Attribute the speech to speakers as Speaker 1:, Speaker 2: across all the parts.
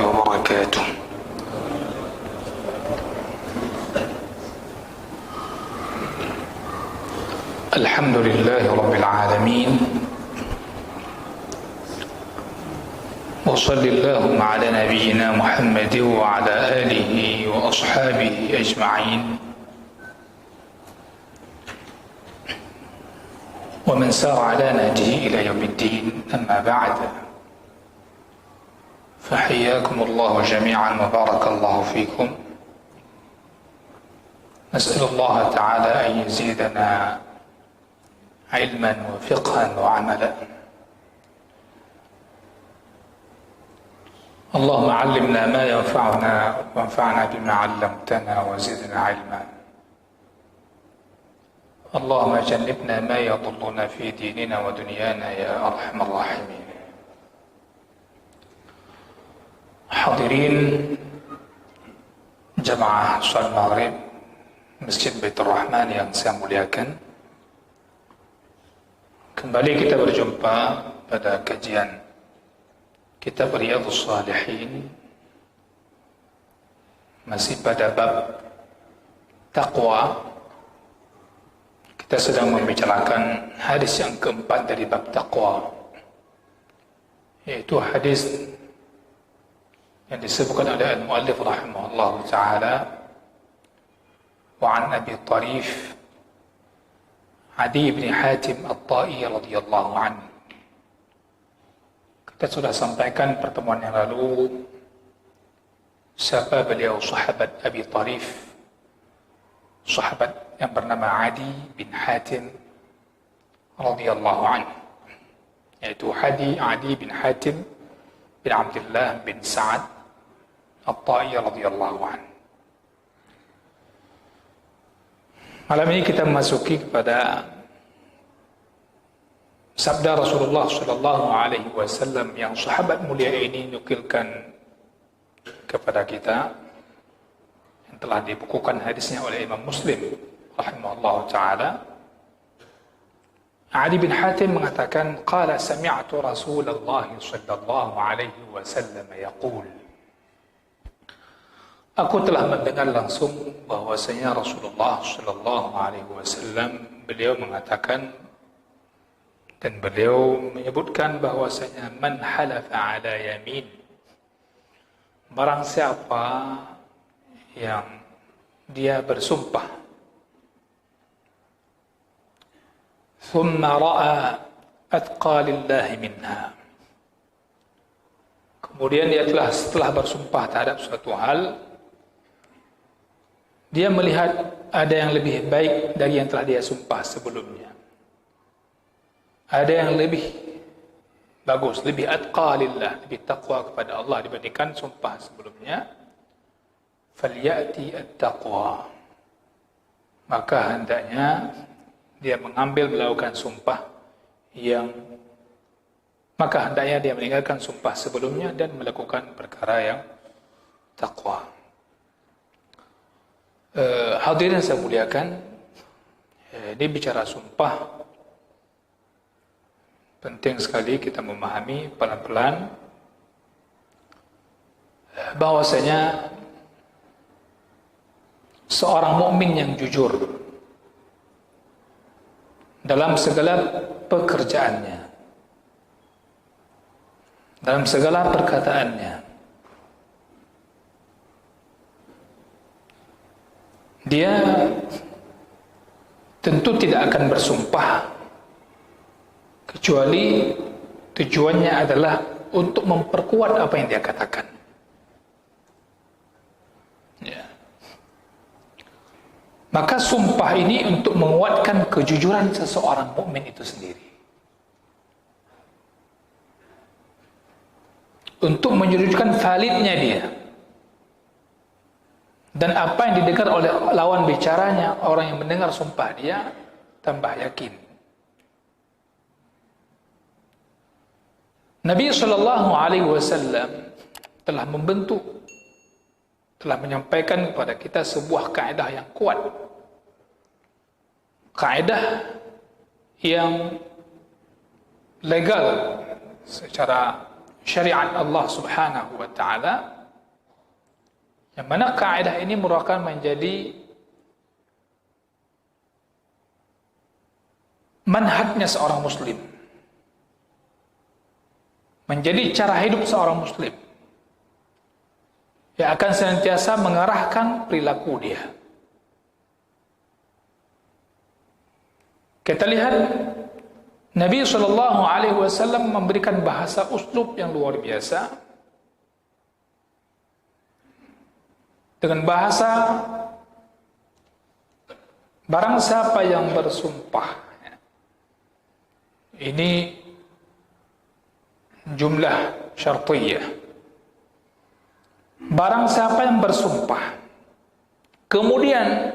Speaker 1: وبركاته. الحمد لله رب العالمين، وصل اللهم على نبينا محمد وعلى آله وأصحابه أجمعين، ومن سار على نهجه إلى يوم الدين. أما بعد، فحياكم الله جميعا وبارك الله فيكم. نسأل الله تعالى أن يزيدنا علما وفقها وعملا. اللهم علمنا ما ينفعنا وانفعنا بما علمتنا وزدنا علما. اللهم جنبنا ما يضرنا في ديننا ودنيانا يا أرحم الراحمين. Hadirin jamaah salat maghrib Masjid Baitur Rahman yang saya muliakan, kembali kita berjumpa pada kajian Kitab Riyadhus Shalihin, masih pada bab taqwa. Kita sedang membicarakan hadis yang keempat dari bab taqwa, yaitu hadis yang disebutkan oleh al-muallif rahimahullah ta'ala, wa an Abi Tarif Adi bin Hatim At-Tai radhiyallahu anhu. Kita sudah sampaikan pertemuan yang lalu siapa beliau sahabat Abi Tarif, sahabat yang bernama Adi bin Hatim radhiyallahu anhu, yaitu Adi bin Hatim bin Abdullah bin Sa'ad At-Tai radhiyallahu anhu. Malam ini kita memasuki kepada sabda Rasulullah sallallahu alaihi wasallam yang sahabat mulia ini nukilkan kepada kita, yang telah dibukukan hadisnya oleh Imam Muslim rahimahullah ta'ala. Adi bin Hatim mengatakan, qala sami'tu Rasulullah sallallahu alaihi wasallam yaqul, aku telah mendengar langsung bahwasanya Rasulullah sallallahu alaihi wasallam beliau mengatakan, dan beliau menyebutkan bahwasanya man halafa ala yamin, barang siapa yang dia bersumpah, thumma ra'a atqalillahi minha, kemudian dia telah setelah bersumpah terhadap suatu hal, dia melihat ada yang lebih baik dari yang telah dia sumpah sebelumnya, ada yang lebih bagus, lebih atqalillah, lebih taqwa kepada Allah dibandingkan sumpah sebelumnya, falyati at-taqwa, maka hendaknya dia melakukan sumpah yang, maka hendaknya dia meninggalkan sumpah sebelumnya dan melakukan perkara yang taqwa. Hadirin saya muliakan, ini bicara sumpah, penting sekali kita memahami pelan-pelan bahwasanya seorang mukmin yang jujur dalam segala pekerjaannya, dalam segala perkataannya, dia tentu tidak akan bersumpah kecuali tujuannya adalah untuk memperkuat apa yang dia katakan. Ya. Maka sumpah ini untuk menguatkan kejujuran seseorang mukmin itu sendiri, untuk menyujudkan validnya dia, dan apa yang didengar oleh lawan bicaranya, orang yang mendengar sumpah dia tambah yakin. Nabi sallallahu alaihi wasallam telah membentuk, telah menyampaikan kepada kita sebuah kaidah yang kuat, kaidah yang legal secara syariat Allah Subhanahu wa taala, yang mana kaidah ini merupakan menjadi manhajnya seorang muslim, menjadi cara hidup seorang muslim yang akan senantiasa mengarahkan perilaku dia. Kita lihat Nabi SAW memberikan bahasa uslub yang luar biasa, dengan bahasa barang siapa yang bersumpah, ini jumlah syartiyah, barang siapa yang bersumpah kemudian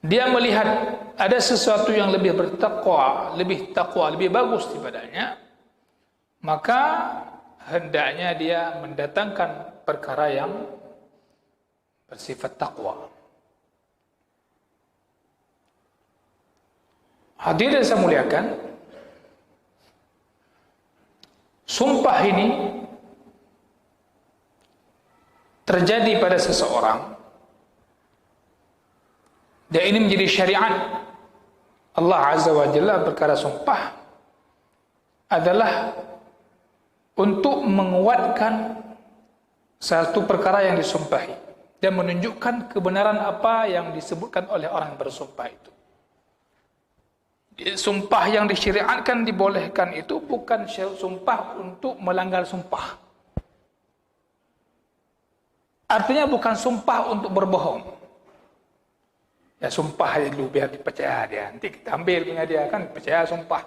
Speaker 1: dia melihat ada sesuatu yang lebih bertakwa, lebih bagus daripadanya, maka hendaknya dia mendatangkan perkara yang bersifat takwa. Hadirin saya muliakan, sumpah ini terjadi pada seseorang, dan ini menjadi syariat Allah Azza wa Jalla. Perkara sumpah adalah untuk menguatkan satu perkara yang disumpahi dan menunjukkan kebenaran apa yang disebutkan oleh orang yang bersumpah itu. Sumpah yang disyariatkan, dibolehkan itu bukan sumpah untuk melanggar sumpah. Artinya bukan sumpah untuk berbohong. Ya, sumpah aja dulu biar dipercaya dia. Nanti kita ambil punya dia, kan percaya sumpah.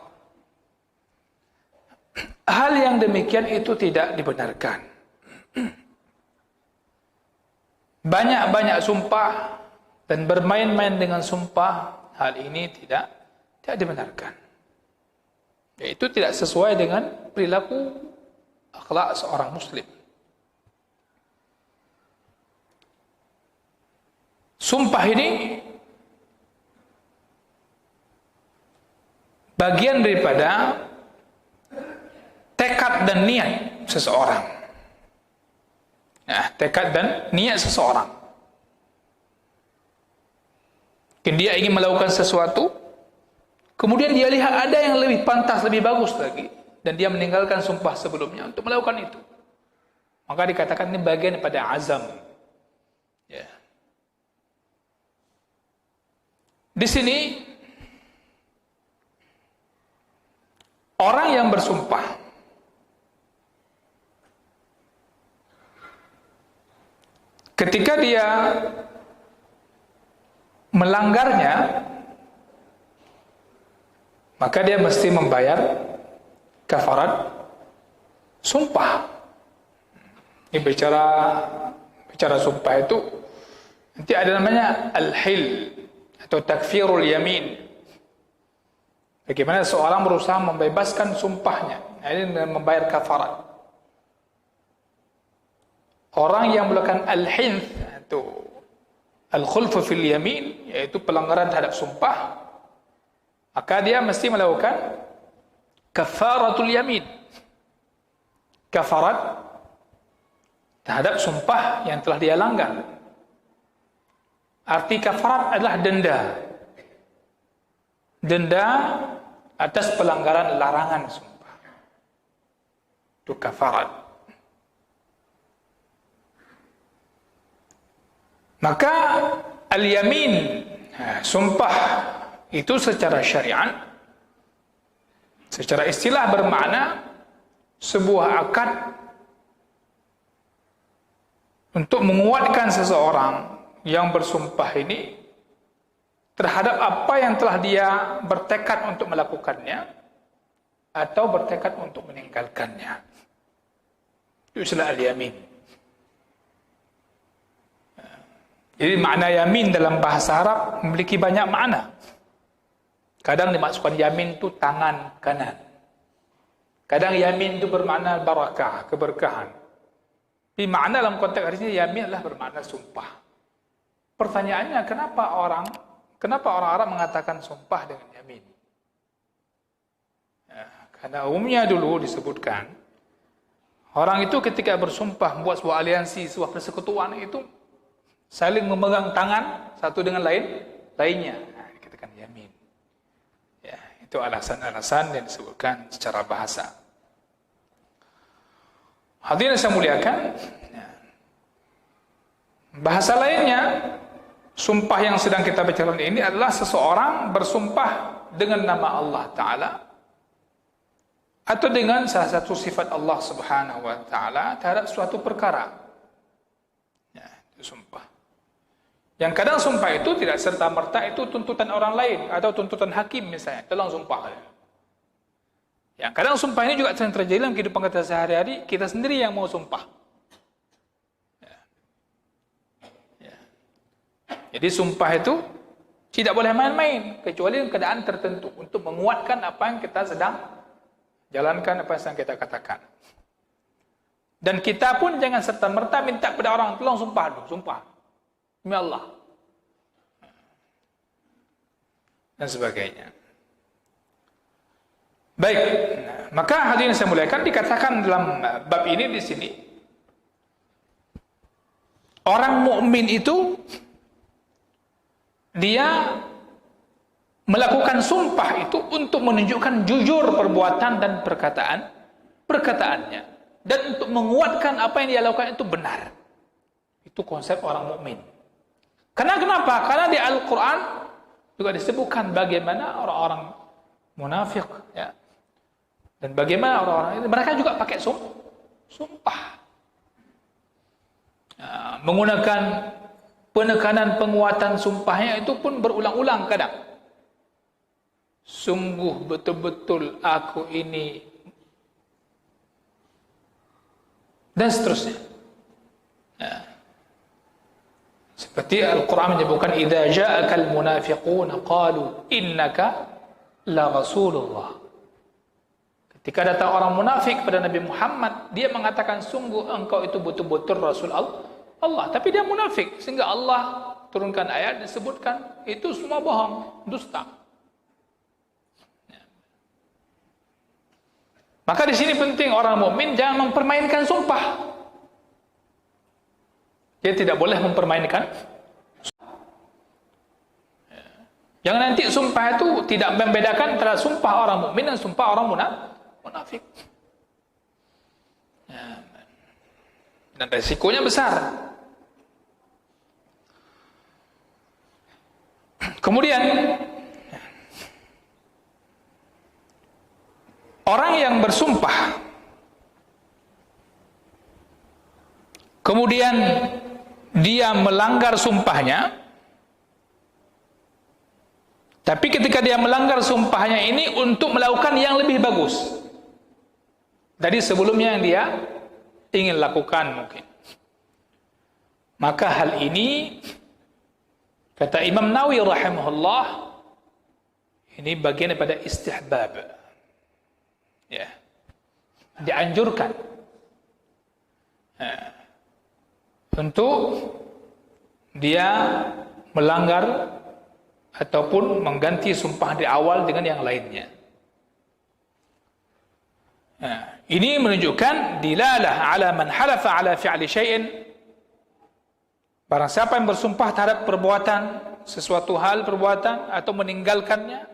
Speaker 1: Hal yang demikian itu tidak dibenarkan. Banyak-banyak sumpah dan bermain-main dengan sumpah, hal ini tidak dibenarkan. Itu tidak sesuai dengan perilaku akhlak seorang muslim. Sumpah ini bagian daripada tekad dan niat seseorang. Nah, tekad dan niat seseorang. Mungkin dia ingin melakukan sesuatu, kemudian dia lihat ada yang lebih pantas, lebih bagus lagi, dan dia meninggalkan sumpah sebelumnya untuk melakukan itu. Maka dikatakan ini bagian daripada azam. Ya. Di sini orang yang bersumpah ketika dia melanggarnya, maka dia mesti membayar kafarat sumpah. Ini bicara sumpah itu nanti ada namanya al-hil atau takfirul yamin. Bagaimana seorang berusaha membebaskan sumpahnya, ini dengan membayar kafarat. Orang yang melakukan al-hinth atau al-khulfu fil yamin, yaitu pelanggaran terhadap sumpah, maka dia mesti melakukan kafaratul yamin, kafarat terhadap sumpah yang telah dia langgar. Arti kafarat adalah denda atas pelanggaran larangan sumpah. Itu kafarat. Maka al-yamin, sumpah itu secara syariat, secara istilah bermakna sebuah akad untuk menguatkan seseorang yang bersumpah ini terhadap apa yang telah dia bertekad untuk melakukannya atau bertekad untuk meninggalkannya. Itu istilah al-yamin. Jadi makna yamin dalam bahasa Arab memiliki banyak makna. Kadang dimaksudkan yamin itu tangan kanan. Kadang yamin itu bermakna barakah, keberkahan. Tapi makna dalam konteks hari ini yamin adalah bermakna sumpah. Pertanyaannya, kenapa orang Arab mengatakan sumpah dengan yamin? Ya, karena umumnya dulu disebutkan Orang itu ketika bersumpah membuat sebuah aliansi, sebuah persekutuan itu saling memegang tangan satu dengan lainnya. Nah, dikatakan yamin. Ya, itu alasan-alasan yang disebutkan secara bahasa. Hadirin saya muliakan, bahasa lainnya, sumpah yang sedang kita bicarakan ini adalah seseorang bersumpah dengan nama Allah Ta'ala atau dengan salah satu sifat Allah Subhanahu wa Ta'ala terhadap suatu perkara. Ya, itu sumpah. Yang kadang sumpah itu tidak serta-merta itu tuntutan orang lain atau tuntutan hakim misalnya, dalam sumpah. Yang kadang sumpah ini juga sering terjadi dalam kehidupan kita sehari-hari, kita sendiri yang mau sumpah. Ya. Ya. Jadi sumpah itu tidak boleh main-main, kecuali dalam keadaan tertentu untuk menguatkan apa yang kita sedang jalankan, apa yang sedang kita katakan. Dan kita pun jangan serta-merta minta kepada orang, tolong sumpah dulu, sumpah demi Allah dan sebagainya. Baik, maka hadirin saya muliakan, dikatakan dalam bab ini di sini, orang mukmin itu dia melakukan sumpah itu untuk menunjukkan jujur perbuatan dan perkataannya, dan untuk menguatkan apa yang dia lakukan itu benar. Itu konsep orang mukmin. Karena kenapa? Karena di Al-Quran juga disebutkan bagaimana orang-orang munafik, ya, dan bagaimana orang-orang ini mereka juga pakai sumpah, ya, menggunakan penekanan penguatan sumpahnya itu pun berulang-ulang kadang. Sungguh betul-betul aku ini, dan seterusnya. Ya. Seperti Al-Quran menyebutkan, idza ja'akal munafiquna qalu innaka la rasulullah. Ketika datang orang munafik kepada Nabi Muhammad, dia mengatakan sungguh engkau itu betul-betul Rasul Allah. Tapi dia munafik, sehingga Allah turunkan ayat disebutkan itu semua bohong, dusta. Ya. Maka di sini penting orang mukmin jangan mempermainkan sumpah. Dia tidak boleh mempermainkan. Ya. Jangan nanti sumpah itu tidak membedakan antara sumpah orang mukmin dan sumpah orang munafik. Ya. Dan resikonya besar. Kemudian orang yang bersumpah kemudian dia melanggar sumpahnya, tapi ketika dia melanggar sumpahnya ini untuk melakukan yang lebih bagus dari sebelumnya yang dia ingin lakukan mungkin, maka hal ini kata Imam Nawawi rahimahullah, ini bagian daripada istihbab, ya, dianjurkan untuk dia melanggar ataupun mengganti sumpah di awal dengan yang lainnya. Ini menunjukkan dilalah ala man halafa ala fi'li syai'in. Barang siapa yang bersumpah terhadap perbuatan, sesuatu hal perbuatan atau meninggalkannya,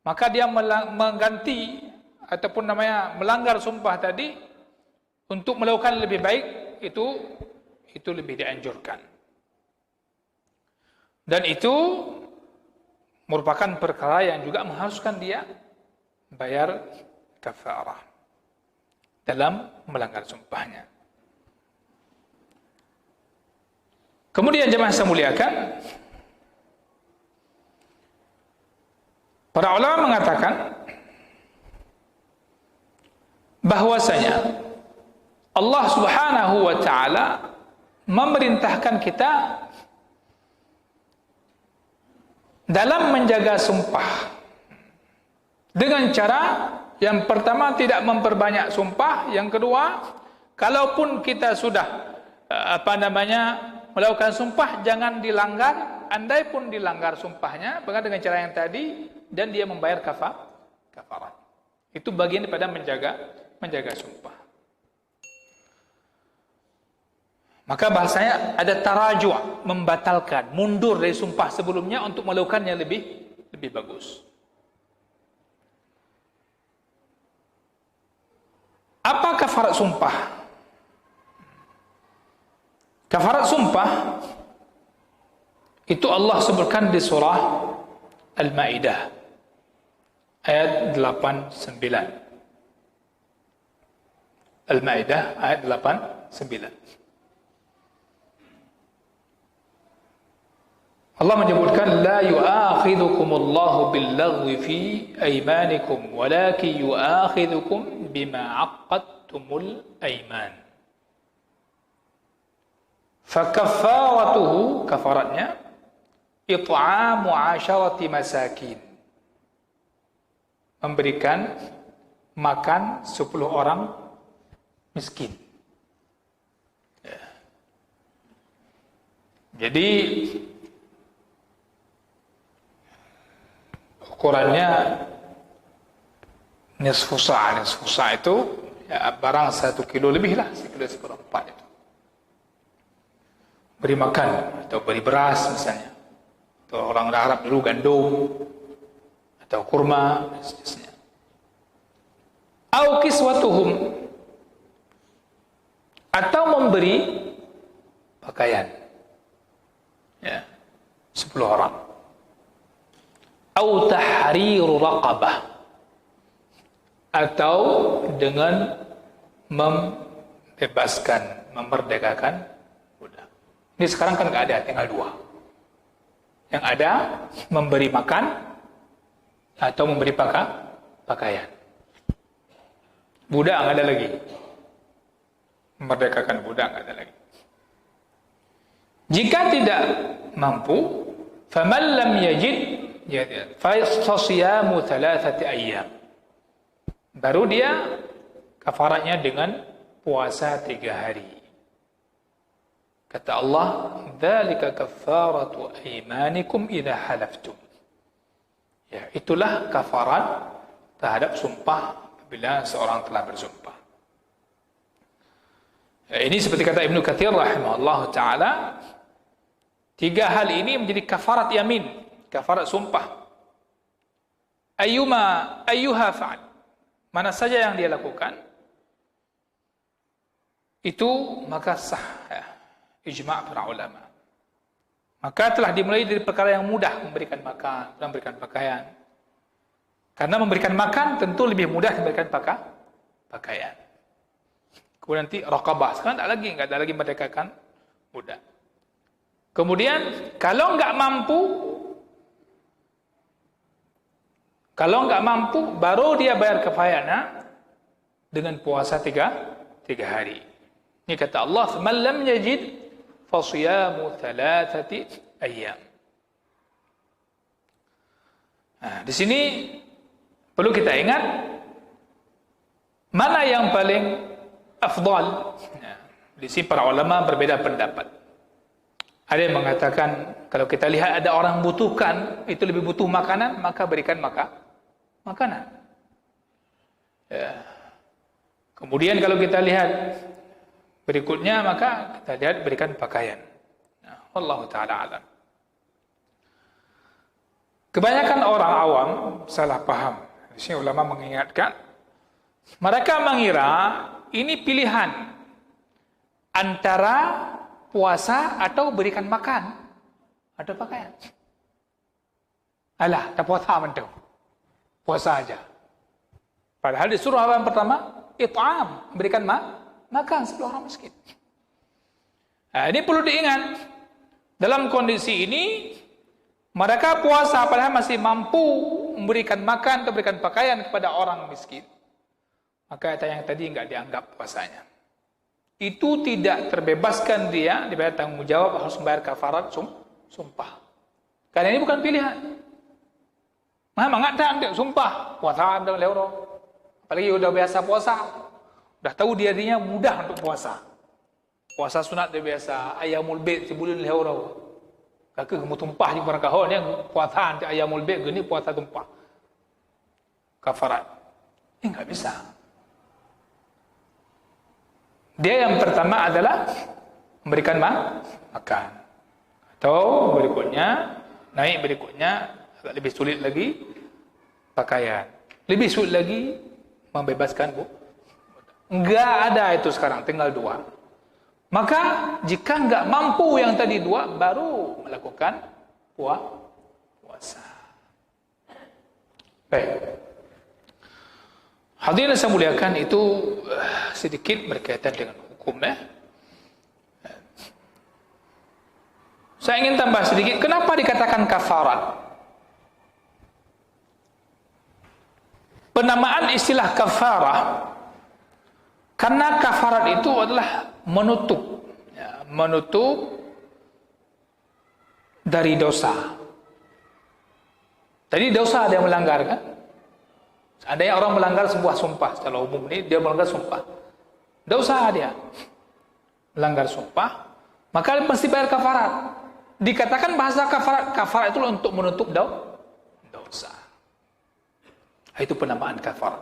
Speaker 1: maka dia mengganti ataupun namanya melanggar sumpah tadi untuk melakukan lebih baik, itu lebih dianjurkan. Dan itu merupakan perkara yang juga mengharuskan dia bayar kafarah dalam melanggar sumpahnya. Kemudian jemaah saya muliakan, para ulama mengatakan bahwasanya Allah Subhanahu wa ta'ala memerintahkan kita dalam menjaga sumpah dengan cara yang pertama tidak memperbanyak sumpah, yang kedua kalaupun kita sudah melakukan sumpah jangan dilanggar, andai pun dilanggar sumpahnya dengan cara yang tadi dan dia membayar kafarat. Itu bagian daripada menjaga sumpah. Maka bahasanya ada taraju', membatalkan, mundur dari sumpah sebelumnya untuk melakukan yang lebih bagus. Apa kafarat sumpah? Kafarat sumpah itu Allah sebutkan di surah Al-Maidah ayat 89. Al-Maidah ayat 89. Allah menyebutkan la yu'akhidhukumullahu billaghwi fi aymanikum walakin yu'akhidhukum bima 'aqadtumul ayman. Fakaffaratuhu, kafaratnya it'amu 'asharati masakin. Memberikan makan 10 orang miskin. Jadi ukurannya nisfu sa'. Nisfu sa' itu ya, barang 1 kilo lebih lah, 1 kilo seperempat itu. Beri makan atau beri beras misalnya. Atau orang Arab dulu gandum atau kurma dan seterusnya. Au kiswatuhum, atau memberi pakaian. Ya, 10 orang. Au tahriru raqabah, atau dengan membebaskan, memerdekakan budak. Ini sekarang kan nggak ada, tinggal 2. Yang ada memberi makan atau memberi pakaian. Budak nggak ada lagi. Memerdekakan budak nggak ada lagi. Jika tidak mampu, faman lam yajid fasyamu 3 ayyam. Baru dia kafaratnya dengan puasa 3 hari. Kata Allah, dzalika kaffaratu aymanikum idza halaftum. Ya, itulah kafarat terhadap sumpah apabila seorang telah bersumpah. Ya, ini seperti kata Ibnu Katsir rahimahullah taala, 3 hal ini menjadi kafarat yamin, kafarat sumpah. Ayyuha fa'al, mana saja yang dia lakukan itu maka sah, ya, ijma' para ulama. Maka telah dimulai dari perkara yang mudah, memberikan makan, memberikan pakaian. Karena memberikan makan tentu lebih mudah memberikan pakaian. Kemudian nanti raqabah, sekarang enggak ada lagi merdekakan budak. Kemudian kalau enggak mampu baru dia bayar kafarah dengan puasa 3 hari. Ini kata Allah, "Man lam yajid fasyamu 3 ayyam." Nah, di sini perlu kita ingat mana yang paling afdal. Nah, di sini para ulama berbeda pendapat. Ada yang mengatakan kalau kita lihat ada orang butuhkan, itu lebih butuh makanan, maka berikan makanan. Ya. Kemudian kalau kita lihat berikutnya, maka kita lihat berikan pakaian. Nah, wallahu taala alam. Kebanyakan orang awam salah paham. Di sini ulama mengingatkan, mereka mengira ini pilihan antara puasa atau berikan makan atau pakaian. Alah, tak puasa mentu. Puasa aja. Padahal disuruh apa yang pertama? It'am, berikan makan 10 orang miskin. Nah, ini perlu diingat. Dalam kondisi ini mereka puasa padahal masih mampu memberikan makan atau berikan pakaian kepada orang miskin. Maka yang tadi enggak dianggap puasanya. Itu tidak terbebaskan dia daripada tanggung jawab harus membayar kafarat sumpah. Karena ini bukan pilihan. Memang ada sumpah puasa dalam leuro. Apalagi udah biasa puasa, udah tahu dirinya mudah untuk puasa. Puasa sunat dia biasa, ayamul bait sebulan leuro. Kakak kamu tumpah di barang kahon yang puasa anti ayamul bait gini puasa tumpah. Kafarat. Ini enggak bisa. Dia yang pertama adalah memberikan makan. Atau naik berikutnya agak lebih sulit lagi, pakaian. Lebih sulit lagi, membebaskan enggak ada itu sekarang, tinggal 2. Maka jika enggak mampu yang tadi 2, baru melakukan puasa. Baik. Hadirin yang saya muliakan, itu sedikit berkaitan dengan hukum. Saya ingin tambah sedikit, kenapa dikatakan kafarat? Penamaan istilah kafarah, karena kafarat itu adalah menutup, menutup dari dosa. Tadi dosa ada yang melanggar, kan? Ada yang orang melanggar sebuah sumpah, secara umum ini dia melanggar sumpah. Dosa dia melanggar sumpah, maka mesti bayar kafarat. Dikatakan bahasa kafarat itu untuk menutup dosa. Itu penamaan kafarat.